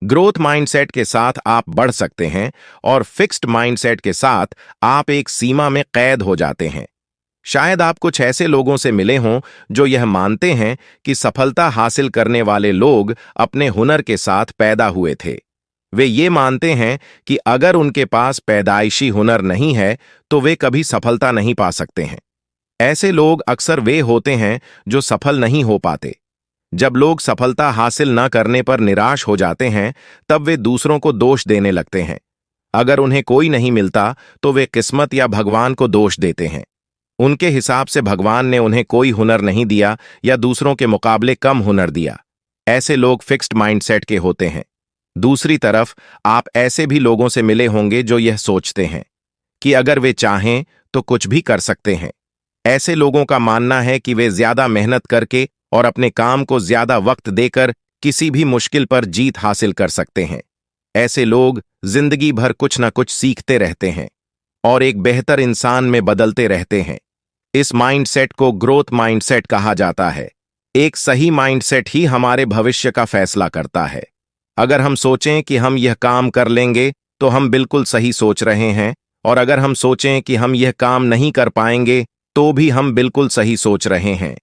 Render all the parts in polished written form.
Growth mindset के साथ आप बढ़ सकते हैं और फिक्स्ड माइंडसेट के साथ आप एक सीमा में कैद हो जाते हैं। शायद आप कुछ ऐसे लोगों से मिले हों जो यह मानते हैं कि सफलता हासिल करने वाले लोग अपने हुनर के साथ पैदा हुए थे। वे ये मानते हैं कि अगर उनके पास पैदाइशी हुनर नहीं है तो वे कभी सफलता नहीं पा सकते हैं। ऐसे लोग अक्सर वे होते हैं जो सफल नहीं हो पाते। जब लोग सफलता हासिल न करने पर निराश हो जाते हैं, तब वे दूसरों को दोष देने लगते हैं। अगर उन्हें कोई नहीं मिलता तो वे किस्मत या भगवान को दोष देते हैं। उनके हिसाब से भगवान ने उन्हें कोई हुनर नहीं दिया या दूसरों के मुकाबले कम हुनर दिया। ऐसे लोग फिक्स्ड माइंडसेट के होते हैं। दूसरी तरफ आप ऐसे भी लोगों से मिले होंगे जो यह सोचते हैं कि अगर वे चाहें तो कुछ भी कर सकते हैं। ऐसे लोगों का मानना है कि वे ज्यादा मेहनत करके और अपने काम को ज्यादा वक्त देकर किसी भी मुश्किल पर जीत हासिल कर सकते हैं। ऐसे लोग जिंदगी भर कुछ न कुछ सीखते रहते हैं और एक बेहतर इंसान में बदलते रहते हैं। इस माइंडसेट को ग्रोथ माइंडसेट कहा जाता है। एक सही माइंडसेट ही हमारे भविष्य का फैसला करता है। अगर हम सोचें कि हम यह काम कर लेंगे तो हम बिल्कुल सही सोच रहे हैं, और अगर हम सोचें कि हम यह काम नहीं कर पाएंगे तो भी हम बिल्कुल सही सोच रहे हैं।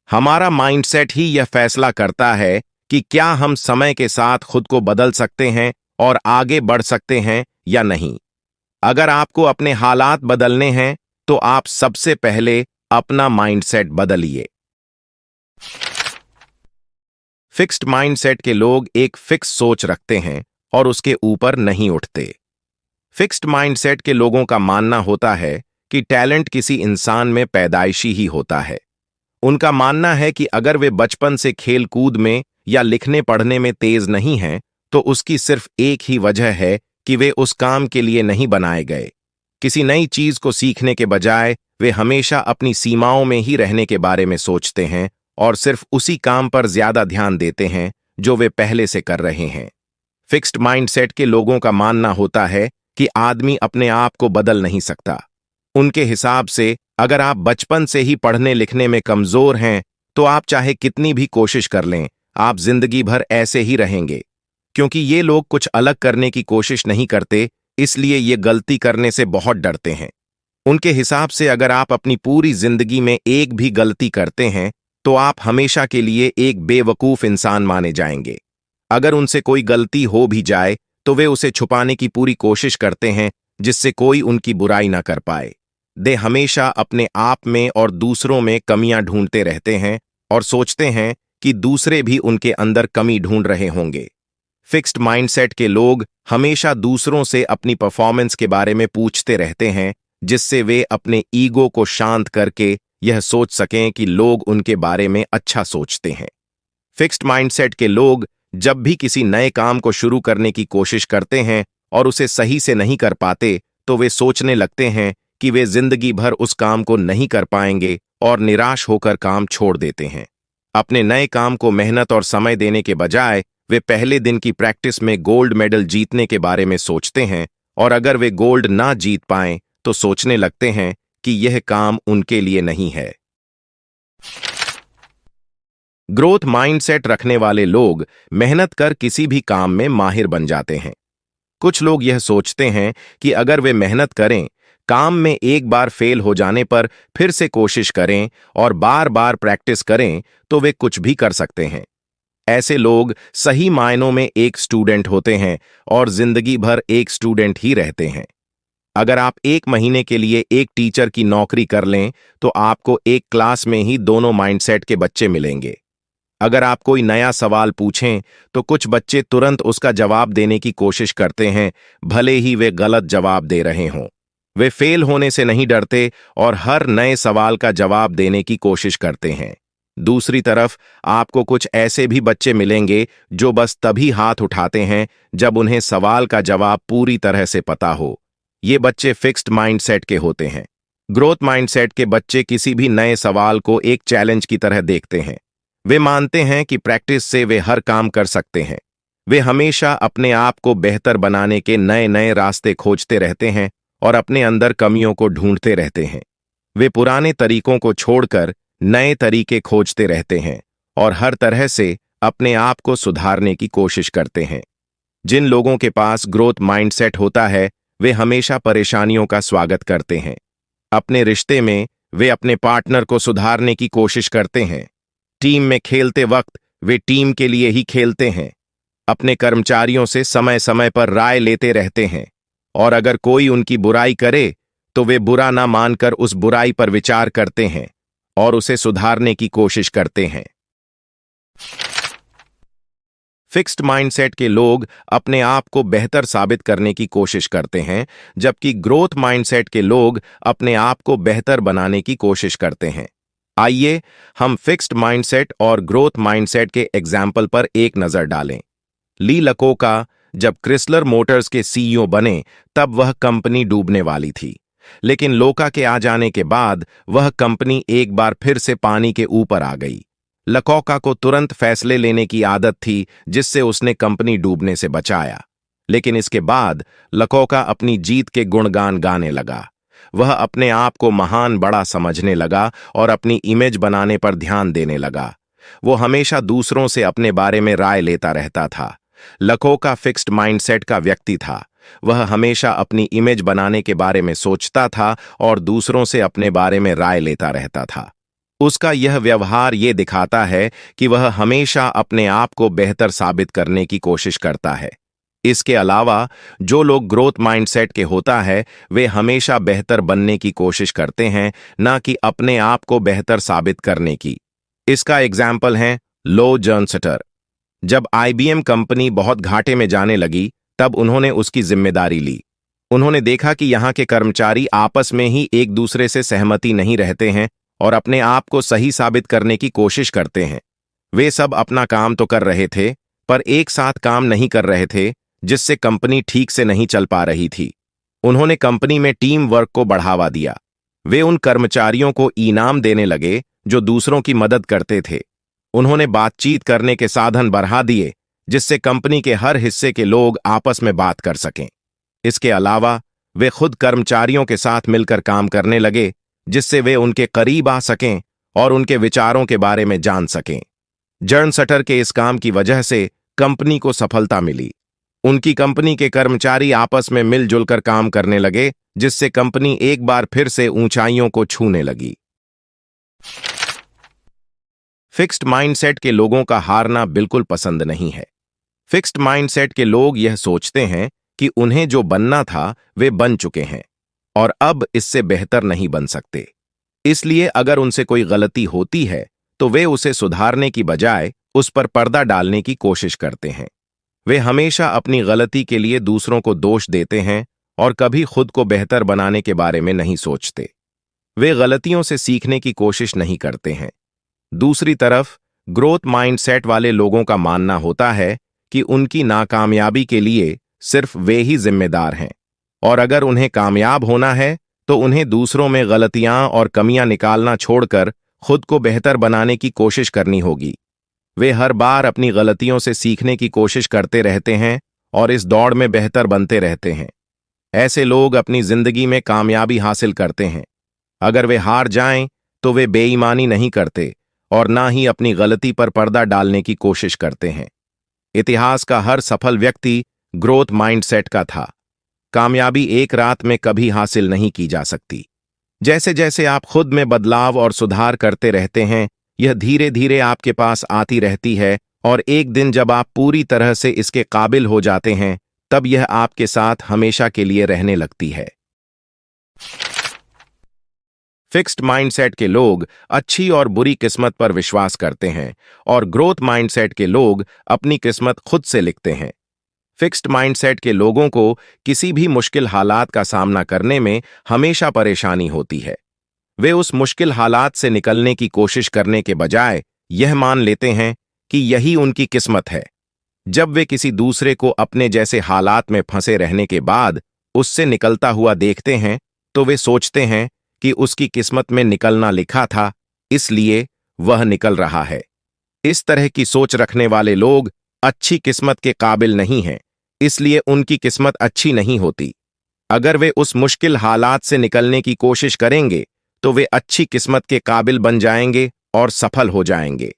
हमारा माइंडसेट ही यह फैसला करता है कि क्या हम समय के साथ खुद को बदल सकते हैं और आगे बढ़ सकते हैं या नहीं। अगर आपको अपने हालात बदलने हैं तो आप सबसे पहले अपना माइंडसेट बदलिए। फिक्स्ड माइंडसेट के लोग एक फिक्स सोच रखते हैं और उसके ऊपर नहीं उठते। फिक्स्ड माइंडसेट के लोगों का मानना होता है कि टैलेंट किसी इंसान में पैदाइशी ही होता है। उनका मानना है कि अगर वे बचपन से खेल कूद में या लिखने पढ़ने में तेज नहीं हैं, तो उसकी सिर्फ एक ही वजह है कि वे उस काम के लिए नहीं बनाए गए। किसी नई चीज को सीखने के बजाय वे हमेशा अपनी सीमाओं में ही रहने के बारे में सोचते हैं और सिर्फ उसी काम पर ज्यादा ध्यान देते हैं जो वे पहले से कर रहे हैं। फिक्स्ड माइंडसेट के लोगों का मानना होता है कि आदमी अपने आप को बदल नहीं सकता। उनके हिसाब से अगर आप बचपन से ही पढ़ने लिखने में कमजोर हैं तो आप चाहे कितनी भी कोशिश कर लें, आप जिंदगी भर ऐसे ही रहेंगे। क्योंकि ये लोग कुछ अलग करने की कोशिश नहीं करते, इसलिए ये गलती करने से बहुत डरते हैं। उनके हिसाब से अगर आप अपनी पूरी जिंदगी में एक भी गलती करते हैं तो आप हमेशा के लिए एक बेवकूफ इंसान माने जाएंगे। अगर उनसे कोई गलती हो भी जाए तो वे उसे छुपाने की पूरी कोशिश करते हैं जिससे कोई उनकी बुराई ना कर पाए। वे हमेशा अपने आप में और दूसरों में कमियां ढूंढते रहते हैं और सोचते हैं कि दूसरे भी उनके अंदर कमी ढूंढ रहे होंगे। फिक्स्ड माइंडसेट के लोग हमेशा दूसरों से अपनी परफॉर्मेंस के बारे में पूछते रहते हैं, जिससे वे अपने ईगो को शांत करके यह सोच सकें कि लोग उनके बारे में अच्छा सोचते हैं। फिक्स्ड माइंडसेट के लोग जब भी किसी नए काम को शुरू करने की कोशिश करते हैं और उसे सही से नहीं कर पाते, तो वे सोचने लगते हैं कि वे जिंदगी भर उस काम को नहीं कर पाएंगे और निराश होकर काम छोड़ देते हैं। अपने नए काम को मेहनत और समय देने के बजाय वे पहले दिन की प्रैक्टिस में गोल्ड मेडल जीतने के बारे में सोचते हैं, और अगर वे गोल्ड ना जीत पाएं तो सोचने लगते हैं कि यह काम उनके लिए नहीं है। ग्रोथ माइंडसेट रखने वाले लोग मेहनत कर किसी भी काम में माहिर बन जाते हैं। कुछ लोग यह सोचते हैं कि अगर वे मेहनत करें, काम में एक बार फेल हो जाने पर फिर से कोशिश करें और बार बार प्रैक्टिस करें तो वे कुछ भी कर सकते हैं। ऐसे लोग सही मायनों में एक स्टूडेंट होते हैं और जिंदगी भर एक स्टूडेंट ही रहते हैं। अगर आप एक महीने के लिए एक टीचर की नौकरी कर लें तो आपको एक क्लास में ही दोनों माइंडसेट के बच्चे मिलेंगे। अगर आप कोई नया सवाल पूछें तो कुछ बच्चे तुरंत उसका जवाब देने की कोशिश करते हैं, भले ही वे गलत जवाब दे रहे हों। वे फेल होने से नहीं डरते और हर नए सवाल का जवाब देने की कोशिश करते हैं। दूसरी तरफ आपको कुछ ऐसे भी बच्चे मिलेंगे जो बस तभी हाथ उठाते हैं जब उन्हें सवाल का जवाब पूरी तरह से पता हो। ये बच्चे फिक्स्ड माइंडसेट के होते हैं। ग्रोथ माइंडसेट के बच्चे किसी भी नए सवाल को एक चैलेंज की तरह देखते हैं। वे मानते हैं कि प्रैक्टिस से वे हर काम कर सकते हैं। वे हमेशा अपने आप को बेहतर बनाने के नए नए रास्ते खोजते रहते हैं और अपने अंदर कमियों को ढूंढते रहते हैं। वे पुराने तरीकों को छोड़कर नए तरीके खोजते रहते हैं और हर तरह से अपने आप को सुधारने की कोशिश करते हैं। जिन लोगों के पास ग्रोथ माइंडसेट होता है वे हमेशा परेशानियों का स्वागत करते हैं। अपने रिश्ते में वे अपने पार्टनर को सुधारने की कोशिश करते हैं। टीम में खेलते वक्त वे टीम के लिए ही खेलते हैं। अपने कर्मचारियों से समय समय पर राय लेते रहते हैं और अगर कोई उनकी बुराई करे तो वे बुरा ना मानकर उस बुराई पर विचार करते हैं और उसे सुधारने की कोशिश करते हैं। फिक्स्ड माइंडसेट के लोग अपने आप को बेहतर साबित करने की कोशिश करते हैं, जबकि ग्रोथ माइंडसेट के लोग अपने आप को बेहतर बनाने की कोशिश करते हैं। आइए हम फिक्स्ड माइंडसेट और ग्रोथ माइंडसेट के एग्जाम्पल पर एक नजर डालें। ली लकोका जब क्रिसलर मोटर्स के सीईओ बने तब वह कंपनी डूबने वाली थी, लेकिन लोका के आ जाने के बाद वह कंपनी एक बार फिर से पानी के ऊपर आ गई। लकोका को तुरंत फैसले लेने की आदत थी, जिससे उसने कंपनी डूबने से बचाया। लेकिन इसके बाद लकोका अपनी जीत के गुणगान गाने लगा। वह अपने आप को महान बड़ा समझने लगा और अपनी इमेज बनाने पर ध्यान देने लगा। वो हमेशा दूसरों से अपने बारे में राय लेता रहता था। लकोका फिक्स्ड माइंडसेट का व्यक्ति था। वह हमेशा अपनी इमेज बनाने के बारे में सोचता था और दूसरों से अपने बारे में राय लेता रहता था। उसका यह व्यवहार ये दिखाता है कि वह हमेशा अपने आप को बेहतर साबित करने की कोशिश करता है। इसके अलावा जो लोग ग्रोथ माइंडसेट के होता है वे हमेशा बेहतर बनने की कोशिश करते हैं, ना कि अपने आप को बेहतर साबित करने की। इसका एग्जाम्पल है लो जर्नसटर। जब आईबीएम कंपनी बहुत घाटे में जाने लगी तब उन्होंने उसकी जिम्मेदारी ली। उन्होंने देखा कि यहाँ के कर्मचारी आपस में ही एक दूसरे से सहमति नहीं रहते हैं और अपने आप को सही साबित करने की कोशिश करते हैं। वे सब अपना काम तो कर रहे थे पर एक साथ काम नहीं कर रहे थे, जिससे कंपनी ठीक से नहीं चल पा रही थी। उन्होंने कंपनी में टीम वर्क को बढ़ावा दिया। वे उन कर्मचारियों को इनाम देने लगे जो दूसरों की मदद करते थे। उन्होंने बातचीत करने के साधन बढ़ा दिए, जिससे कंपनी के हर हिस्से के लोग आपस में बात कर सकें। इसके अलावा वे खुद कर्मचारियों के साथ मिलकर काम करने लगे, जिससे वे उनके करीब आ सकें और उनके विचारों के बारे में जान सकें। जर्नसटर के इस काम की वजह से कंपनी को सफलता मिली। उनकी कंपनी के कर्मचारी आपस में मिलजुल कर काम करने लगे, जिससे कंपनी एक बार फिर से ऊंचाइयों को छूने लगी। फिक्स्ड माइंडसेट के लोगों का हारना बिल्कुल पसंद नहीं है। फिक्स्ड माइंडसेट के लोग यह सोचते हैं कि उन्हें जो बनना था वे बन चुके हैं और अब इससे बेहतर नहीं बन सकते। इसलिए अगर उनसे कोई गलती होती है तो वे उसे सुधारने की बजाय उस पर पर्दा डालने की कोशिश करते हैं। वे हमेशा अपनी गलती के लिए दूसरों को दोष देते हैं और कभी खुद को बेहतर बनाने के बारे में नहीं सोचते। वे गलतियों से सीखने की कोशिश नहीं करते हैं। दूसरी तरफ ग्रोथ माइंडसेट वाले लोगों का मानना होता है कि उनकी नाकामयाबी के लिए सिर्फ वे ही जिम्मेदार हैं और अगर उन्हें कामयाब होना है तो उन्हें दूसरों में गलतियां और कमियां निकालना छोड़कर खुद को बेहतर बनाने की कोशिश करनी होगी। वे हर बार अपनी गलतियों से सीखने की कोशिश करते रहते हैं और इस दौड़ में बेहतर बनते रहते हैं। ऐसे लोग अपनी जिंदगी में कामयाबी हासिल करते हैं। अगर वे हार जाएं तो वे बेईमानी नहीं करते और ना ही अपनी गलती पर पर्दा डालने की कोशिश करते हैं। इतिहास का हर सफल व्यक्ति ग्रोथ माइंडसेट का था। कामयाबी एक रात में कभी हासिल नहीं की जा सकती। जैसे जैसे आप खुद में बदलाव और सुधार करते रहते हैं, यह धीरे धीरे आपके पास आती रहती है और एक दिन जब आप पूरी तरह से इसके काबिल हो जाते हैं, तब यह आपके साथ हमेशा के लिए रहने लगती है। फिक्स्ड माइंडसेट के लोग अच्छी और बुरी किस्मत पर विश्वास करते हैं और ग्रोथ माइंडसेट के लोग अपनी किस्मत खुद से लिखते हैं। फिक्स्ड माइंडसेट के लोगों को किसी भी मुश्किल हालात का सामना करने में हमेशा परेशानी होती है। वे उस मुश्किल हालात से निकलने की कोशिश करने के बजाय यह मान लेते हैं कि यही उनकी किस्मत है। जब वे किसी दूसरे को अपने जैसे हालात में फंसे रहने के बाद उससे निकलता हुआ देखते हैं तो वे सोचते हैं कि उसकी किस्मत में निकलना लिखा था, इसलिए वह निकल रहा है। इस तरह की सोच रखने वाले लोग अच्छी किस्मत के काबिल नहीं हैं, इसलिए उनकी किस्मत अच्छी नहीं होती। अगर वे उस मुश्किल हालात से निकलने की कोशिश करेंगे तो वे अच्छी किस्मत के काबिल बन जाएंगे और सफल हो जाएंगे।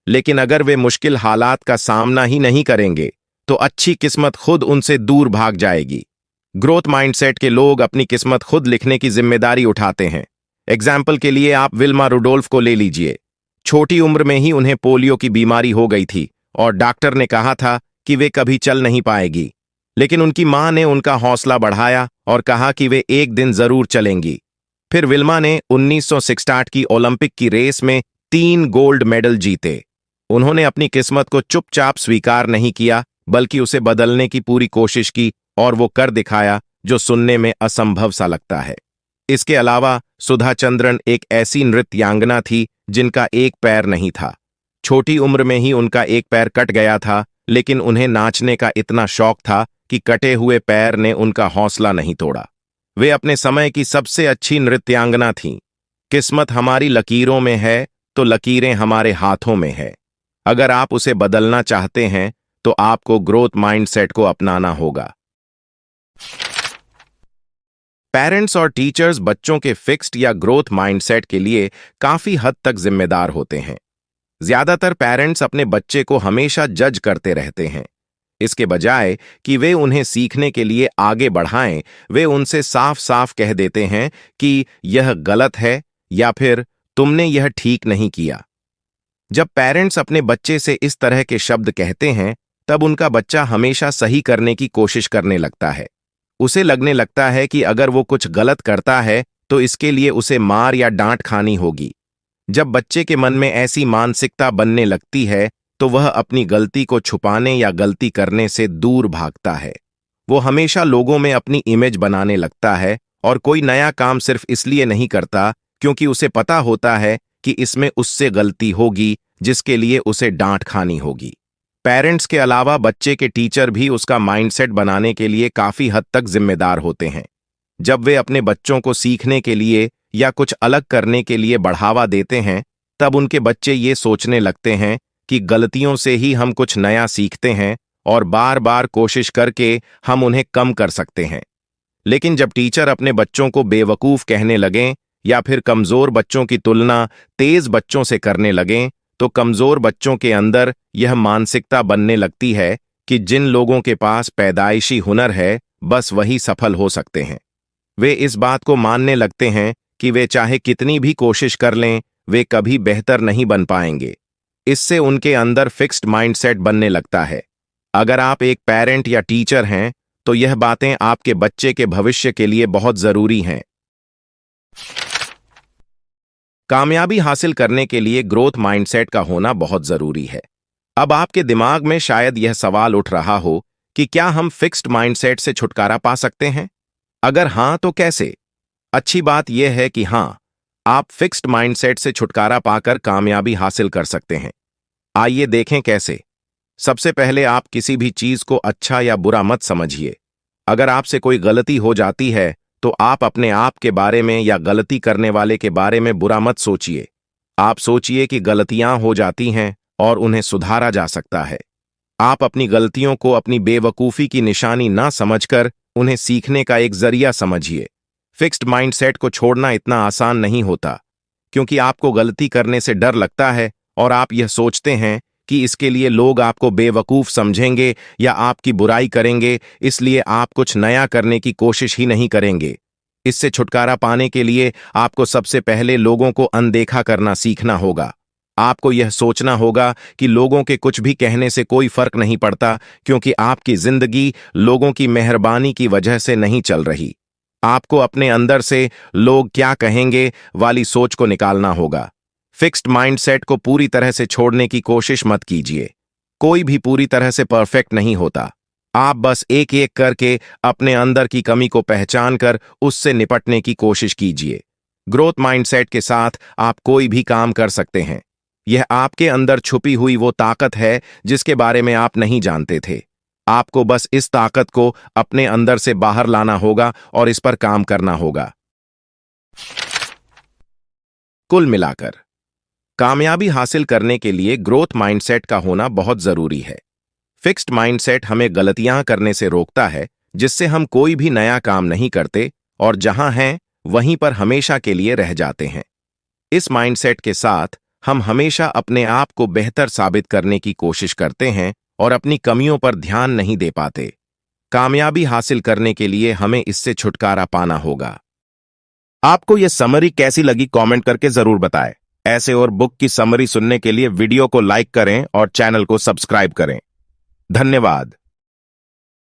लेकिन अगर वे मुश्किल हालात का सामना ही नहीं करेंगे तो अच्छी किस्मत खुद उनसे दूर भाग जाएगी। ग्रोथ माइंडसेट के लोग अपनी किस्मत खुद लिखने की जिम्मेदारी उठाते हैं। एग्जाम्पल के लिए आप विल्मा रुडोल्फ को ले लीजिए। छोटी उम्र में ही उन्हें पोलियो की बीमारी हो गई थी और डॉक्टर ने कहा था कि वे कभी चल नहीं पाएगी। लेकिन उनकी मां ने उनका हौसला बढ़ाया और कहा कि वे एक दिन जरूर चलेंगी। फिर विल्मा ने 1968 की ओलंपिक की रेस में 3 गोल्ड मेडल जीते। उन्होंने अपनी किस्मत को चुपचाप स्वीकार नहीं किया, बल्कि उसे बदलने की पूरी कोशिश की और वो कर दिखाया जो सुनने में असंभव सा लगता है। इसके अलावा सुधा चंद्रन एक ऐसी नृत्यांगना थी जिनका एक पैर नहीं था। छोटी उम्र में ही उनका एक पैर कट गया था, लेकिन उन्हें नाचने का इतना शौक था कि कटे हुए पैर ने उनका हौसला नहीं तोड़ा। वे अपने समय की सबसे अच्छी नृत्यांगना थीं। किस्मत हमारी लकीरों में है तो लकीरें हमारे हाथों में है। अगर आप उसे बदलना चाहते हैं तो आपको ग्रोथ माइंडसेट को अपनाना होगा। पेरेंट्स और टीचर्स बच्चों के फिक्स्ड या ग्रोथ माइंडसेट के लिए काफी हद तक जिम्मेदार होते हैं। ज्यादातर पेरेंट्स अपने बच्चे को हमेशा जज करते रहते हैं। इसके बजाय कि वे उन्हें सीखने के लिए आगे बढ़ाएं, वे उनसे साफ साफ कह देते हैं कि यह गलत है या फिर तुमने यह ठीक नहीं किया। जब पेरेंट्स अपने बच्चे से इस तरह के शब्द कहते हैं, तब उनका बच्चा हमेशा सही करने की कोशिश करने लगता है। उसे लगने लगता है कि अगर वो कुछ गलत करता है तो इसके लिए उसे मार या डांट खानी होगी। जब बच्चे के मन में ऐसी मानसिकता बनने लगती है तो वह अपनी गलती को छुपाने या गलती करने से दूर भागता है। वो हमेशा लोगों में अपनी इमेज बनाने लगता है और कोई नया काम सिर्फ इसलिए नहीं करता क्योंकि उसे पता होता है कि इसमें उससे गलती होगी जिसके लिए उसे डांट खानी होगी। पेरेंट्स के अलावा बच्चे के टीचर भी उसका माइंडसेट बनाने के लिए काफी हद तक जिम्मेदार होते हैं। जब वे अपने बच्चों को सीखने के लिए या कुछ अलग करने के लिए बढ़ावा देते हैं, तब उनके बच्चे ये सोचने लगते हैं कि गलतियों से ही हम कुछ नया सीखते हैं और बार बार कोशिश करके हम उन्हें कम कर सकते हैं। लेकिन जब टीचर अपने बच्चों को बेवकूफ कहने लगें या फिर कमजोर बच्चों की तुलना तेज बच्चों से करने लगें, तो कमजोर बच्चों के अंदर यह मानसिकता बनने लगती है कि जिन लोगों के पास पैदाइशी हुनर है बस वही सफल हो सकते हैं। वे इस बात को मानने लगते हैं कि वे चाहे कितनी भी कोशिश कर लें, वे कभी बेहतर नहीं बन पाएंगे। इससे उनके अंदर फिक्स्ड माइंडसेट बनने लगता है। अगर आप एक पेरेंट या टीचर हैं तो यह बातें आपके बच्चे के भविष्य के लिए बहुत जरूरी हैं। कामयाबी हासिल करने के लिए ग्रोथ माइंडसेट का होना बहुत जरूरी है। अब आपके दिमाग में शायद यह सवाल उठ रहा हो कि क्या हम फिक्स्ड माइंडसेट से छुटकारा पा सकते हैं? अगर हां तो कैसे? अच्छी बात यह है कि हां, आप फिक्स्ड माइंडसेट से छुटकारा पाकर कामयाबी हासिल कर सकते हैं। आइए देखें कैसे। सबसे पहले आप किसी भी चीज को अच्छा या बुरा मत समझिए। अगर आपसे कोई गलती हो जाती है तो आप अपने आप के बारे में या गलती करने वाले के बारे में बुरा मत सोचिए। आप सोचिए कि गलतियां हो जाती हैं और उन्हें सुधारा जा सकता है। आप अपनी गलतियों को अपनी बेवकूफी की निशानी ना समझकर उन्हें सीखने का एक जरिया समझिए। फिक्स्ड माइंडसेट को छोड़ना इतना आसान नहीं होता, क्योंकि आपको गलती करने से डर लगता है और आप यह सोचते हैं कि इसके लिए लोग आपको बेवकूफ समझेंगे या आपकी बुराई करेंगे, इसलिए आप कुछ नया करने की कोशिश ही नहीं करेंगे। इससे छुटकारा पाने के लिए आपको सबसे पहले लोगों को अनदेखा करना सीखना होगा। आपको यह सोचना होगा कि लोगों के कुछ भी कहने से कोई फर्क नहीं पड़ता, क्योंकि आपकी जिंदगी लोगों की मेहरबानी की वजह से नहीं चल रही। आपको अपने अंदर से लोग क्या कहेंगे वाली सोच को निकालना होगा। फिक्स्ड माइंडसेट को पूरी तरह से छोड़ने की कोशिश मत कीजिए। कोई भी पूरी तरह से परफेक्ट नहीं होता। आप बस एक एक करके अपने अंदर की कमी को पहचान कर उससे निपटने की कोशिश कीजिए। ग्रोथ माइंडसेट के साथ आप कोई भी काम कर सकते हैं। यह आपके अंदर छुपी हुई वो ताकत है जिसके बारे में आप नहीं जानते थे। आपको बस इस ताकत को अपने अंदर से बाहर लाना होगा और इस पर काम करना होगा। कुल मिलाकर कामयाबी हासिल करने के लिए ग्रोथ माइंडसेट का होना बहुत जरूरी है। फिक्स्ड माइंडसेट हमें गलतियां करने से रोकता है, जिससे हम कोई भी नया काम नहीं करते और जहां हैं वहीं पर हमेशा के लिए रह जाते हैं। इस माइंडसेट के साथ हम हमेशा अपने आप को बेहतर साबित करने की कोशिश करते हैं और अपनी कमियों पर ध्यान नहीं दे पाते। कामयाबी हासिल करने के लिए हमें इससे छुटकारा पाना होगा। आपको यह समरी कैसी लगी कमेंट करके जरूर बताएं। ऐसे और बुक की समरी सुनने के लिए वीडियो को लाइक करें और चैनल को सब्सक्राइब करें। धन्यवाद।